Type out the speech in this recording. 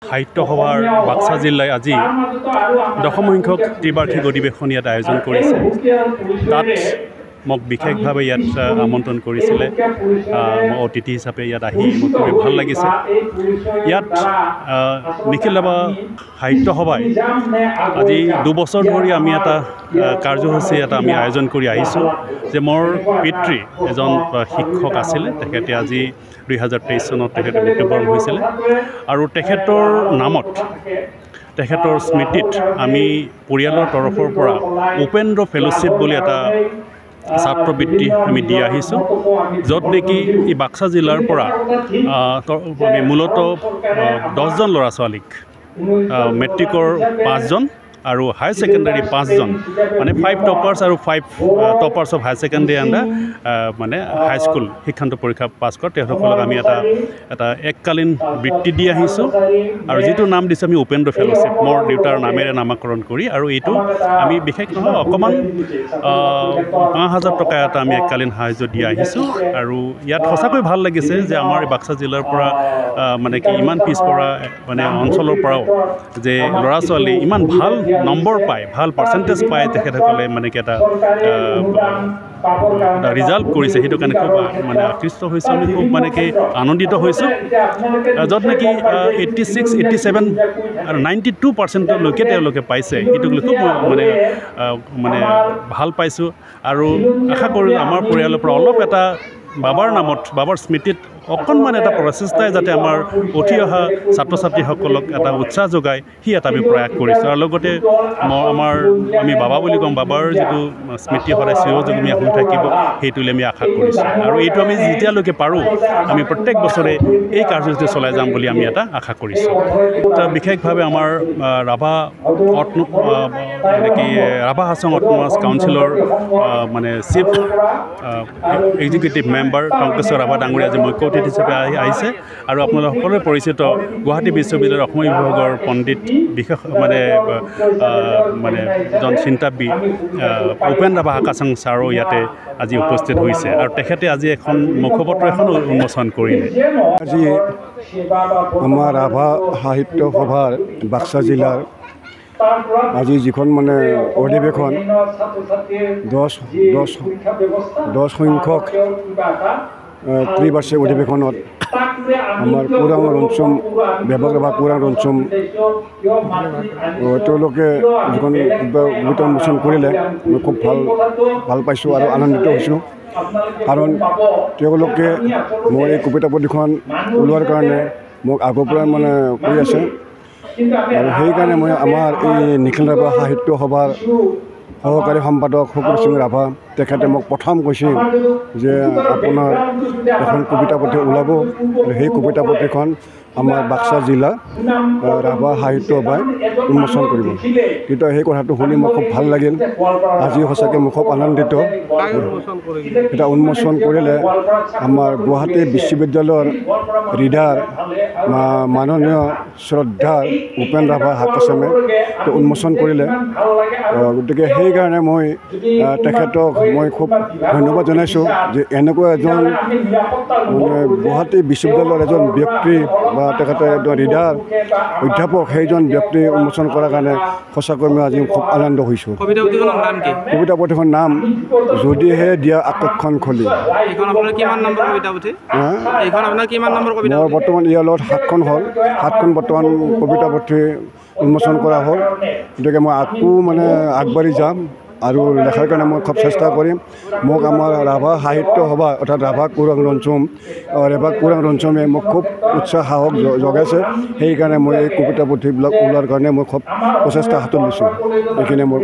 সাহিত্য সভাৰ বাক্সা জিলাই আজি দশম সংখ্যক ত্ৰিবাৰ্ষিক অধিৱেশন ইয়াত আয়োজন কৰিছে। তাত মোক বিশেষভাৱে ইয়াত আমন্ত্ৰণ কৰিছিলে। মই অতিথি হিচাপে ইয়াত আহি মোক খুবেই ভাল লাগিছে। ইয়াত নিখিল ৰাভা সাহিত্য সভাই আজি 2 বছৰ ধৰি আমি এটা কাৰ্যসূচী এটা আমি আয়োজন কৰি আহিছোঁ যে মোৰ পিতৃ এজন শিক্ষক আছিলে। তেখেতে আজি 2023 চনত তেখেতে মৃত্যুবৰণ হৈছিলে আৰু তেখেতৰ নামত তেখেতৰ স্মৃতিত আমি পৰিয়ালৰ তৰফৰ পৰা উপেন্দ্ৰ ফেলোশ্বিপ বুলি এটা ছাত্ৰবৃত্তি আমি দি আহিছোঁ, য'ত নেকি এই বাক্সা জিলাৰ পৰা আমি মূলতঃ 10জন ল'ৰা ছোৱালীক মেট্ৰিকৰ 5জন আৰু হায়াৰ ছেকেণ্ডাৰী 5জন মানে 5 টপাৰ্ছ আৰু 5 টপাৰ্ছ অফ হায়াৰ ছেকেণ্ডাৰী এণ্ড মানে হাইস্কুল শিক্ষান্ত পৰীক্ষা পাছ কৰা তেওঁলোকক আমি এটা এককালীন বৃত্তি দি আহিছোঁ আৰু যিটো নাম দিছোঁ আমি উপেন্দ্ৰ ফেলোশ্বিপ মোৰ দেউতাৰ নামেৰে নামাকৰণ কৰি। আৰু এইটো আমি বিশেষ নহয় অকণমান 5,000 টকা এটা আমি এককালীন সাহায্য দি আহিছোঁ। আৰু ইয়াত সঁচাকৈ ভাল লাগিছে যে আমাৰ বাক্সা জিলাৰ পৰা মানে কি ইমান পিছপৰা মানে অঞ্চলৰ পৰাও যে ল'ৰা ছোৱালী ইমান ভাল নম্বৰ পায়, ভাল পাৰ্চেণ্টেজ পায়, তেখেতসকলে মানে কি এটা ৰিজাল্ট কৰিছে। সেইটো কাৰণে খুব মানে আকৃষ্ট হৈছোঁ, আমি খুব মানে কি আনন্দিত হৈছোঁ। য'ত নেকি 86, 87 আৰু 92%লৈকে তেওঁলোকে পাইছে। সেইটো খুব মানে ভাল পাইছোঁ আৰু আশা কৰোঁ আমাৰ পৰিয়ালৰ পৰা অলপ এটা বাবাৰ নামত বাবাৰ স্মৃতিত অকণমান এটা প্ৰচেষ্টাই যাতে আমাৰ উঠি অহা ছাত্ৰ ছাত্ৰীসকলক এটা উৎসাহ যোগায় সি এটা আমি প্ৰয়াস কৰিছোঁ। আৰু লগতে আমি বাবা বুলি ক'ম, বাবাৰ যিটো স্মৃতি সদায় চিৰযুগমীয়া হৈ থাকিব সেইটোলৈ আমি আশা কৰিছোঁ। আৰু এইটো আমি যেতিয়ালৈকে পাৰোঁ আমি প্ৰত্যেক বছৰে এই কাৰ্যসূচী চলাই যাম বুলি আমি এটা আশা কৰিছোঁ। বিশেষভাৱে আমাৰ ৰাভা হাছং অট'নমাছ কাউন্সিলৰ মানে chief executive member Tonkeswar Rabha ডাঙৰীয়া আজি মুখ্য অতিথি হিচাপে আহিছে। আৰু আপোনালোক সকলোৱে পৰিচিত গুৱাহাটী বিশ্ববিদ্যালয়ৰ অসম বিভাগৰ পণ্ডিত বিশেষ মানে এজন চিন্তাবিদ উপেন ৰাভা হাকাচাং ছাৰো ইয়াতে আজি উপস্থিত হৈছে আৰু তেখেতে আজি এখন মুখপত্ৰ এখন উন্মোচন কৰিলে। আজি আমাৰ ৰাভা সাহিত্য সভাৰ বাক্সা জিলাৰ আজি যিখন মানে অধিৱেশন 10 সংখ্যক ত্ৰিবাৰ্ষিক অধিৱেশনত আমাৰ কুৰাং ৰঞ্চম বেবাক ৰাভা কুৰাং ৰঞ্চম তেওঁলোকে যিখন কবিতা উন্মোচন কৰিলে মই খুব ভাল পাইছোঁ আৰু আনন্দিত হৈছোঁ। কাৰণ তেওঁলোকে মই এই কবিতা পুথিখন ওলোৱাৰ কাৰণে মোক আগৰ পৰাই মানে কৈ আছে আৰু সেইকাৰণে মই আমাৰ এই নিখিল ৰাভা সাহিত্য সভাৰ সহকাৰী সম্পাদক শুকুৰ সিং ৰাভা তেখেতে মোক প্ৰথম কৈছিল যে আপোনাৰ এখন কবিতা পুথি ওলাব আৰু সেই কবিতা পুথিখন আমাৰ বাক্সা জিলা ৰাভা সাহিত্য সভাই উন্মোচন কৰিব। কিন্তু সেই কথাটো শুনি মোক খুব ভাল লাগিল। আজি সঁচাকৈ মই খুব আনন্দিত। এটা উন্মোচন কৰিলে আমাৰ গুৱাহাটী বিশ্ববিদ্যালয়ৰ ৰিডাৰ মাননীয় শ্ৰদ্ধাৰ উপেন ৰাভা হাকাচাঙে উন্মোচন কৰিলে। গতিকে সেইকাৰণে মই তেখেতক মই খুব ধন্যবাদ জনাইছোঁ যে এনেকুৱা এজন গুৱাহাটী বিশ্ববিদ্যালয়ৰ এজন ব্যক্তি বা তেখেতে ৰিডাৰ অধ্যাপক সেইজন ব্যক্তি উন্মোচন কৰাৰ কাৰণে সঁচাকৈ মই আজি খুব আনন্দ হৈছোঁ। কবিতা পুথিখনৰ নাম যদিহে দিয়া আকৰ্ষণ খলি। মোৰ বৰ্তমান ইয়াৰ লগত 7খন হ'ল, 7খন বৰ্তমান কবিতা পুথি উন্মোচন কৰা হ'ল। গতিকে মই আকৌ মানে আগবাঢ়ি যাম আৰু লেখাৰ কাৰণে মই খুব চেষ্টা কৰিম। মোক আমাৰ ৰাভা সাহিত্য সভা অৰ্থাৎ ৰাভা কুৰাং ৰঞ্চমে মোক খুব উৎসাহ সাহস জগাইছে। সেইকাৰণে মই এই কবিতা পুথিবিলাক ওলোৱাৰ কাৰণে মই খুব প্ৰচেষ্টা হাতত লৈছোঁ। এইখিনি মোৰ